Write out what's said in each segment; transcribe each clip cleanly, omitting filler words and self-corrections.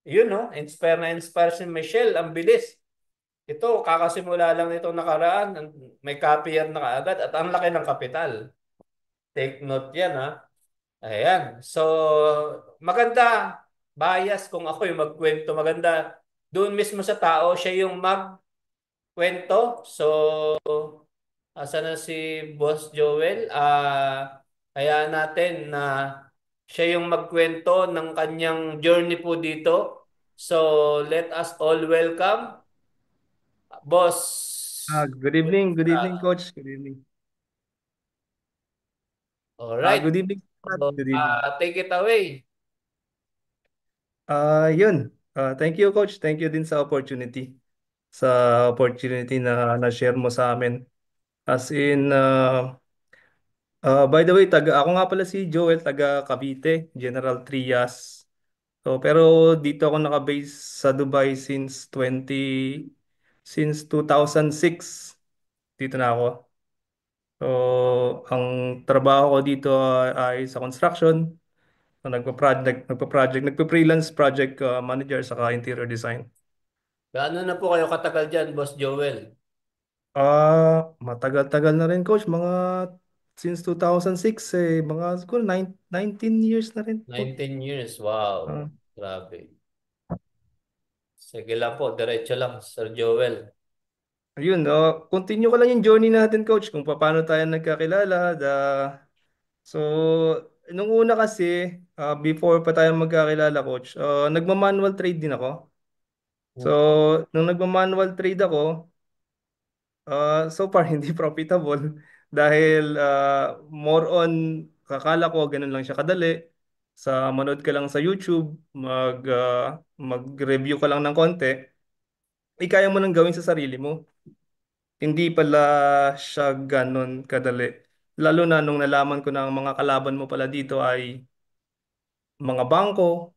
Yun, no? Inspire na inspire si Michelle. Ang bilis. Ito, kakasimula lang nito nakaraan. May copy yan na kaagad at ang laki ng kapital. Take note yan, ha? Ayan. So, maganda. Bias kung ako yung magkwento. Maganda. Doon mismo sa tao, siya yung magkwento. So, asa na si Boss Joel? Hayaan natin na siya yung magkwento ng kanyang journey po dito. So, let us all welcome Boss. Good evening, coach. Good evening. All right. Good evening, Pat. So, Good evening. take it away. Yun. Thank you, coach. Thank you din sa opportunity. Sa opportunity na na-share mo sa amin. As in, by the way, ako nga pala si Joel, taga Cavite, General Trias. So, pero dito ako nakabase sa Dubai since 2006. Dito na ako. So, ang trabaho ko dito ay sa construction. So, nagpa-freelance project manager saka interior design. Gaano na po kayo katagal dyan, Boss Joel? Matagal-tagal na rin coach, mga since 2006 mga siguro 19 years na rin po. 19 years. Wow. Ah, Grabe. Sige lang po, diretso lang, Sir Joel. Ayun, continue ko lang yung journey natin coach kung paano tayo nagkakilala. So, nung una kasi, before pa tayo magkakilala coach, nagma-manual trade din ako. So, nung nagma-manual trade ako, so far, hindi profitable dahil more on, kakala ko ganun lang siya kadali. Sa manood ka lang sa YouTube, mag-review ka lang ng konti, kaya mo nang gawin sa sarili mo. Hindi pala siya ganun kadali. Lalo na nung nalaman ko na ang mga kalaban mo pala dito ay mga bangko,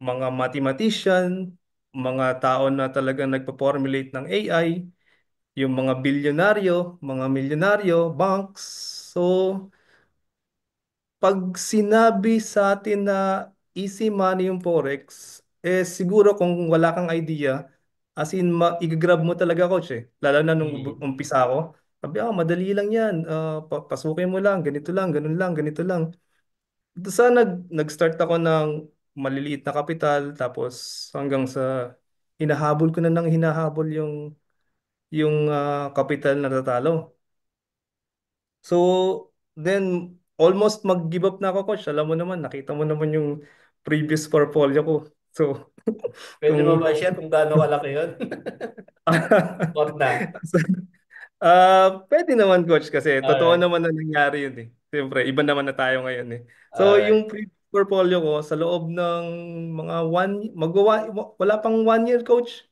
mga mathematician, mga tao na talagang nagpo-formulate ng AI, yung mga bilyonaryo, mga milyonaryo, banks. So, pag sinabi sa atin na easy money yung Forex, siguro kung wala kang idea, as in, i-grab mo talaga coach eh. Lalo na nung Mm. umpisa ako, sabi, madali lang yan. Pasukin mo lang, ganito lang, ganun lang, ganito lang. Sa nag-start ako ng maliliit na kapital, tapos hanggang sa hinahabol ko na ng hinahabol yung kapital na tatalo. So, then, almost mag-give up na ako, coach. Alam mo naman, nakita mo naman yung previous portfolio ko. So, Pwede mo kung... ba share kung gaano kalaki yun? Wag na. Pwede naman, coach, kasi totoo Alright. naman na nangyari yun eh. Siyempre, iba naman na tayo ngayon eh. So, Alright. yung previous portfolio ko, sa loob ng mga wala pang 1 year, coach,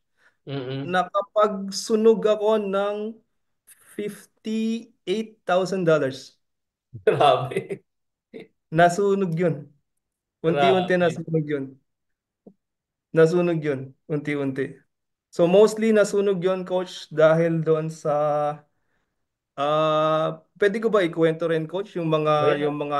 Mm-mm. nakapagsunog ako ng $58,000. Grabe. Nasunog yun. Unti-unti Grabe. nasunog yun. Nasunog yun. Unti-unti. So mostly nasunog yun, coach, dahil doon sa pwede ko ba ikuwento rin, coach, yung Why mga yung not? mga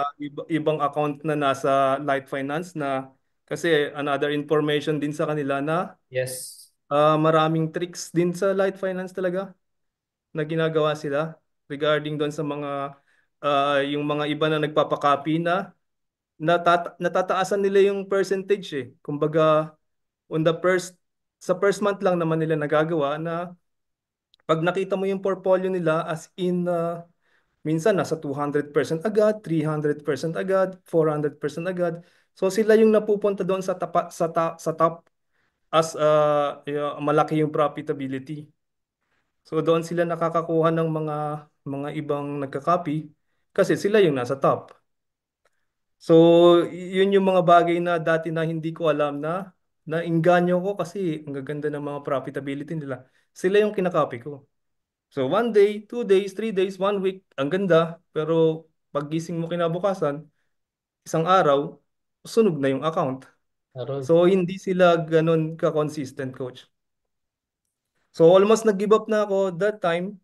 ibang account na nasa Light Finance na kasi another information din sa kanila na Yes. maraming tricks din sa Light Finance talaga na ginagawa sila regarding doon sa mga yung mga iba na nagpapakapi na natataasan nila yung percentage eh. Kumbaga, on the first, sa first month lang naman nila nagagawa na pag nakita mo yung portfolio nila as in minsan nasa 200% agad, 300% agad, 400% agad. So sila yung napupunta doon sa top as malaki yung profitability. So doon sila nakakakuha ng mga ibang nagka-copy kasi sila yung nasa top. So, yun yung mga bagay na dati na hindi ko alam na nainganyo ko kasi ang gaganda ng mga profitability nila. Sila yung kinakopy ko. So, 1 day, 2 days, 3 days, 1 week, ang ganda. Pero paggising mo kinabukasan, isang araw, sunog na yung account. Aroy. So, hindi sila ganun ka-consistent, coach. So, almost nag-give up na ako that time.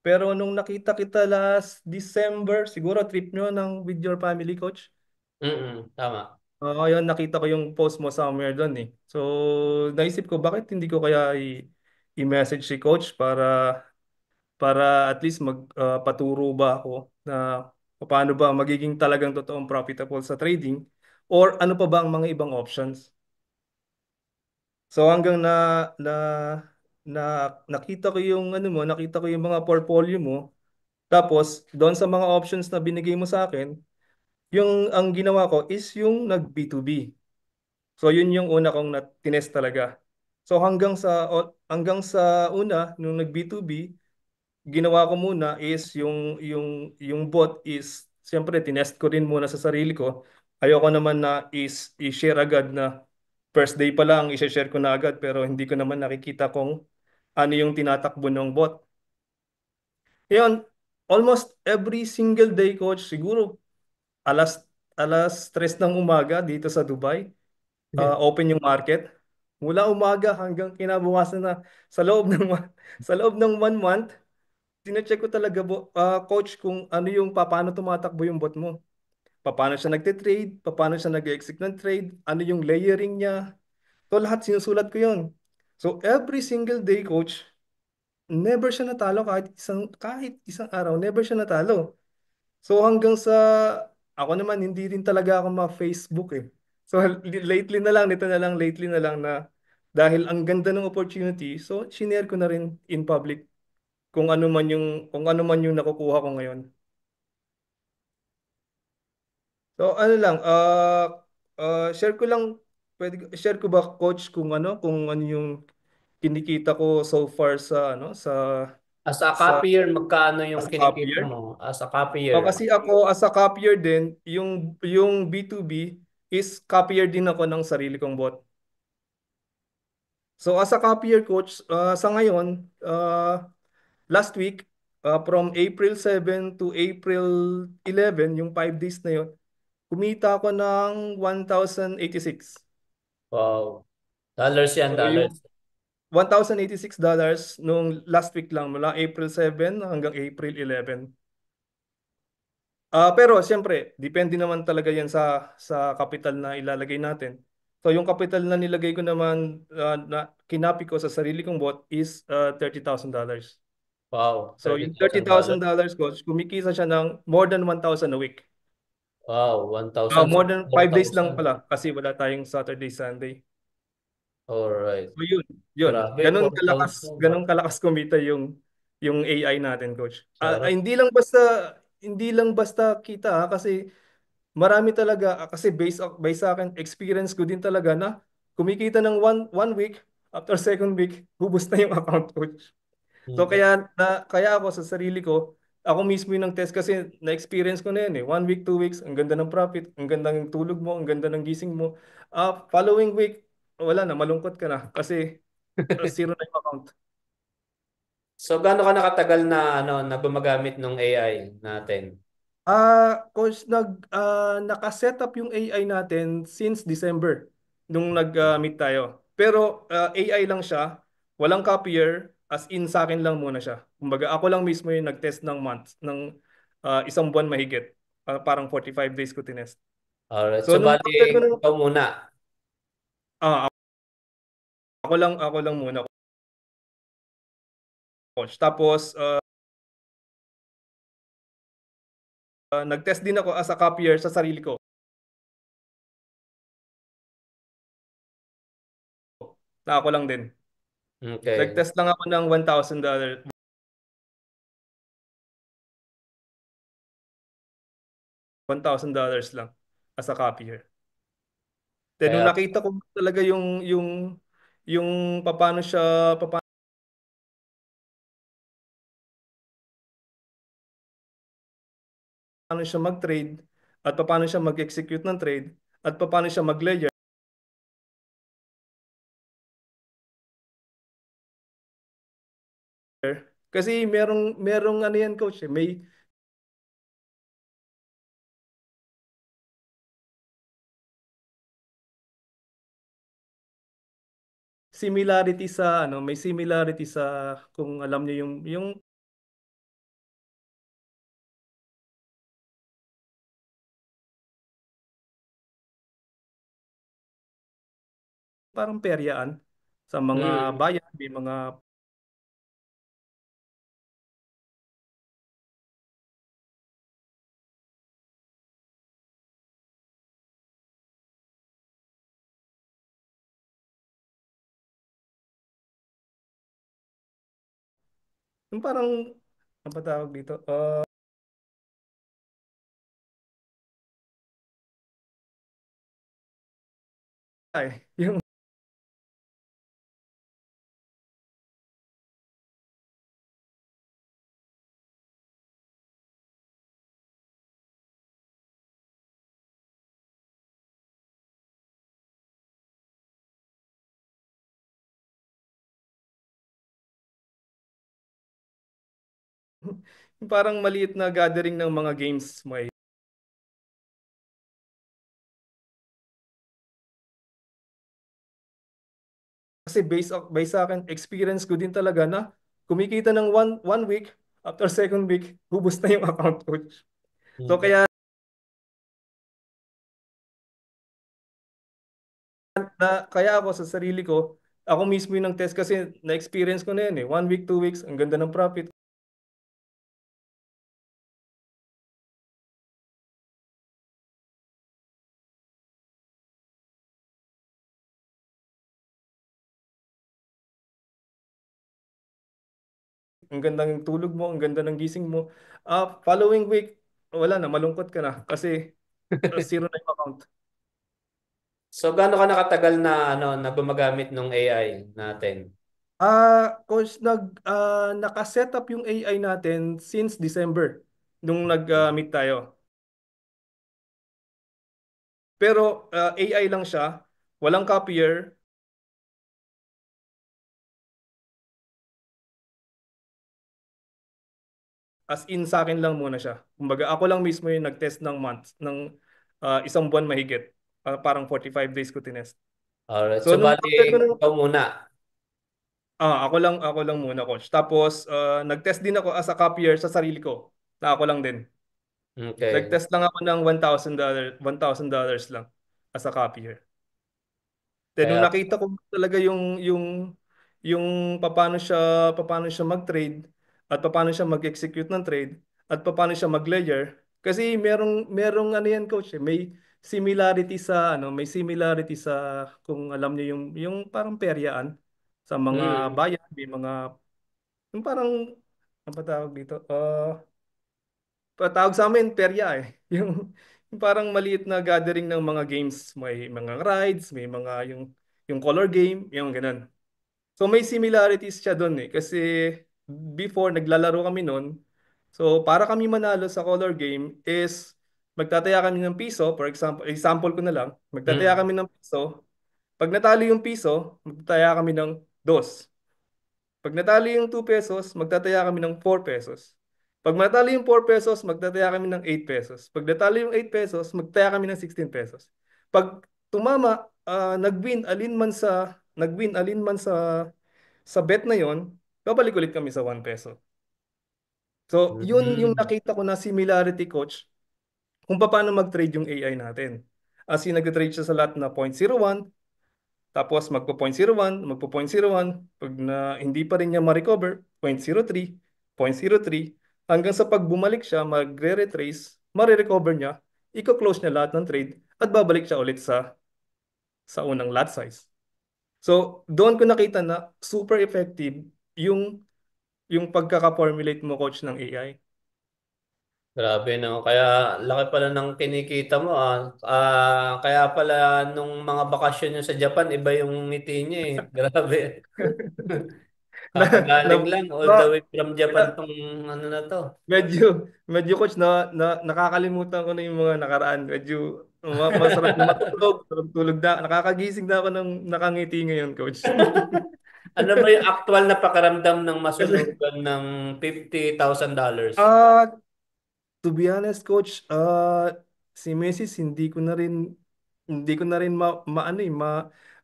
Pero nung nakita kita last December, siguro trip nyo with your family, coach. Mm-mm. Tama. Ayun, nakita ko yung post mo somewhere doon eh. So, naisip ko bakit hindi ko kaya i-message si coach para at least magpaturo ba ako na paano ba magiging talagang totoong profitable sa trading or ano pa ba ang mga ibang options. So hanggang na na nakita ko yung ano mo, nakita ko yung mga portfolio mo, tapos doon sa mga options na binigay mo sa akin, yung ang ginawa ko is yung nag B2B. So yun yung una kong tinest talaga. So hanggang sa una nung nag B2B, ginawa ko muna is yung bot is siyempre tinest ko rin muna sa sarili ko. Ayoko naman na i-share agad na first day pa lang i-share ko na agad pero hindi ko naman nakikita kung ano yung tinatakbo ng bot. Yun, almost every single day coach siguro alas alas 3 ng umaga dito sa Dubai, open yung market. Mula umaga hanggang kinabukasan na sa loob ng sa loob ng 1 month tine-check ko talaga coach kung ano yung paano tumatakbo yung bot mo. Paano siya nagte-trade, paano siya nag-execute ng trade, ano yung layering niya. So lahat sinusulat ko yun. So every single day coach, never siya natalo kahit isang araw, never siya natalo. So hanggang sa ako naman hindi rin talaga ako ma-Facebook eh. So lately na lang, lately na lang na dahil ang ganda ng opportunity, so shinare ko na rin in public kung ano man yung nakukuha ko ngayon. So ano lang, share ko lang, share ko ba coach kung ano yung kinikita ko so far sa As a sa copyer, magkano yung as a kinikita copier. mo? As a copyer. Kasi ako as a copier din, yung B2B is copier din ako ng sarili kong bot. So as a copier coach, sa ngayon, last week, from April 7 to April 11, yung 5 days na yun, kumita ako ng 1,086. Wow. Dollars yan, So yung dollars. $1,086 nung last week lang mula April 7 hanggang April 11. Pero siyempre, depende naman talaga yan sa capital na ilalagay natin. So yung capital na nilagay ko naman na kinapi ko sa sarili kong bot is $30,000. Wow, So yung thirty $30,000. thousand dollars coach, kumikisa siya ng more than 1,000 a week. Wow, 1,000 More than 5 days lang 4,000. pala kasi wala tayong Saturday, Sunday. Alright. So yun. Grabe, Ganun kalakas kumita yung AI natin, coach. Sarap. Hindi lang basta kita kasi marami talaga kasi based sa akin experience ko din talaga na kumikita ng one week after second week hubos na yung account, coach. So Mm. kaya ako sa sarili ko, ako mismo yung nag-test kasi na-experience ko na yun eh. 1 week, 2 weeks, ang ganda ng profit, ang ganda ng tulog mo, ang ganda ng gising mo. Following week, wala na, malungkot ka na kasi zero na yung account. So, gaano ka nakatagal na, na gumagamit ng AI natin? Coach, naka-set up yung AI natin since December nung nag-meet tayo. Pero AI lang siya, walang copier, as in sa akin lang muna siya. Kumbaga ako lang mismo yung nag-test ng months, ng isang buwan mahigit. Parang 45 days ko tinest. Alright. So So, nung bali, after ko nung, ikaw muna. ah, ako lang muna, coach. Tapos nag-test din ako as a copier sa sarili ko. Na ako lang din. Okay. Nag-test lang ako ng $1,000, $1,000 lang as a copier. Then nung Kaya, nakita ko talaga yung paano siya mag-trade at paano siya mag-execute ng trade at paano siya mag-layer. Kasi merong ano yan coach, may may similarity sa kung alam niyo yung parang peryaan sa mga Mm. bayan, may mga yung parang ano pa tawag dito? Yung yung parang maliit na gathering ng mga games mo eh. Kasi based sa akin, experience ko din talaga na kumikita ng one week, after second week, hubos na yung account coach. So Mm. kaya ako sa sarili ko, ako mismo yung nag-test kasi na-experience ko na yun eh. 1 week, 2 weeks, ang ganda ng profit. Ang ganda ng tulog mo, ang ganda ng gising mo. Following week, wala na, malungkot ka na kasi zero na yung account. So gaano ka nakatagal na na gumagamit ng AI natin? Coach, nakaset up yung AI natin since December nung nag-meet tayo. Pero AI lang siya, walang copier, as in sa akin lang muna siya. Kumbaga ako lang mismo yung nag-test ng months, ng isang buwan mahigit. Parang 45 days ko tinest. Alright. So So nung bali after ko nung ikaw muna. ako lang muna coach. Tapos nag-test din ako as a copier sa sarili ko. Na ako lang din. Okay. Nag-test lang ako ng $1,000 lang as a copier. Then nung Kaya nakita ko talaga yung paano siya mag-trade at paano siya mag-execute ng trade at paano siya mag-layer kasi merong ano yan coach may similarity sa kung alam niyo yung parang peryaan sa mga mm, bayan, may mga yung parang ano pa tawag dito? Patawag sa amin, perya eh. Yung parang maliit na gathering ng mga games. May mga rides, may mga yung color game, yung ganun. So may similarities siya doon eh. Kasi before, naglalaro kami noon. So para kami manalo sa color game is magtataya kami ng piso. For example ko na lang. Magtataya mm. kami ng piso. Pag natalo yung piso, magtataya kami ng dos. Pag natalo yung 2 pesos, magtataya kami ng 4 pesos. Pag natalo yung 4 pesos, magtataya kami ng 8 pesos. Pag natalo yung 8 pesos, magtataya kami ng 16 pesos. Pag tumama, nag-win alin man sa bet na yon, babalik ulit kami sa 1 peso. So, yun yung Mm. nakita ko na similarity coach kung paano mag-trade yung AI natin. As in, nag-trade siya sa lahat na 0.01, tapos magpo-0.01, magpo-0.01, pag na hindi pa rin niya ma-recover, 0.03, 0.03, hanggang sa pag bumalik siya, magre-retrace, mare-recover niya, i-close niya lahat ng trade, at babalik siya ulit sa unang lot size. So, doon ko nakita na super effective yung pagkaka-formulate mo coach ng AI. Grabe no. Kaya laki pala ng kinikita mo ah. Kaya pala nung mga bakasyon niyo sa Japan, iba yung ngiti niya eh. Grabe. na, na, Kakagaling lang all the na, way from Japan tong na to. medyo coach na nakakalimutan ko na yung mga nakaraan. Medyo masarap na matulog, tulog na. Nakakagising na ako ng nakangiti ngayon, coach. Ano ba yung actual na pakiramdam ng Kasi masunugan ng $50,000? ah to be honest, coach, si Mrs. hindi ko na rin maano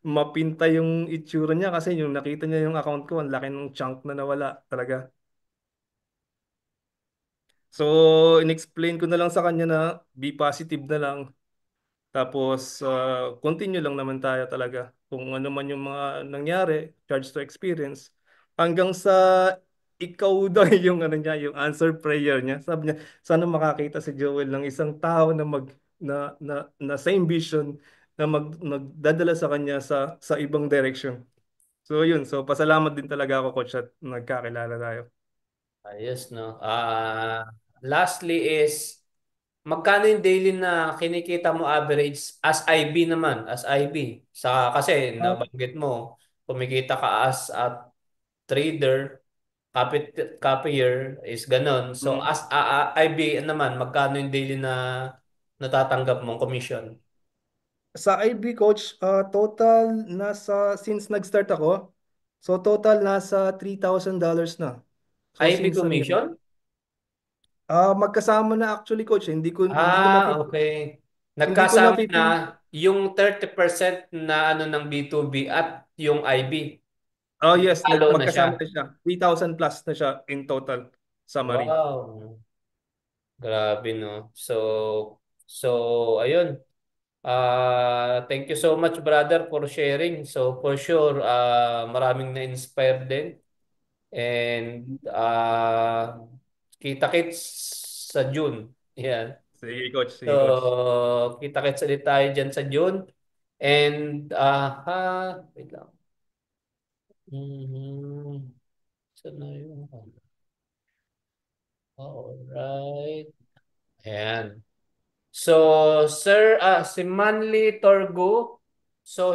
mapinta yung itsura niya kasi yung nakita niya yung account ko, ang laki ng chunk na nawala talaga. So, in-explain ko na lang sa kanya na be positive na lang. Tapos, continue lang naman tayo talaga. kung ano man yung mga nangyari, charge to experience, hanggang sa ikaw daw yung ano niya, yung answer prayer niya. Sabi niya, sana makakita si Joel ng isang tao na na same vision na magdadala sa kanya sa ibang direction. So yun, so pasalamat din talaga ako coach at nagkakilala tayo. Ayos, no? Lastly is, magkano yung daily na kinikita mo average as IB naman, as IB? Kasi Ah, nabanggit mo, kumikita ka as a trader, copyer is ganun. So mm. as IB naman, magkano yung daily na natatanggap mong commission? Sa IB coach, total nasa since nag-start ako, so total nasa $3,000 na. So IB since ano yun? commission? Magkasama na actually coach, hindi ko na Okay. hindi ko na Nagkasama na pipin. yung 30% na ano ng B2B at yung IB. Oh yes, Halo na siya. magkasama na siya. 3,000 plus na siya in total summary. Wow. Grabe, no? So ayun. Thank you so much, brother, for sharing. So for sure, maraming na-inspire din. And kita-kits sa June. Yan. Sige coach, So, sige coach. kita-kits ulit tayo dyan sa June. And, wait lang. Mhm. Saan na yun? Alright. Ayan. So, sir, si Manly Torgo. So,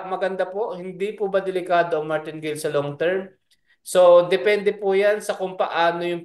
maganda po. Hindi po ba delikado ang martingale sa long term? So, depende po yan sa kung paano yung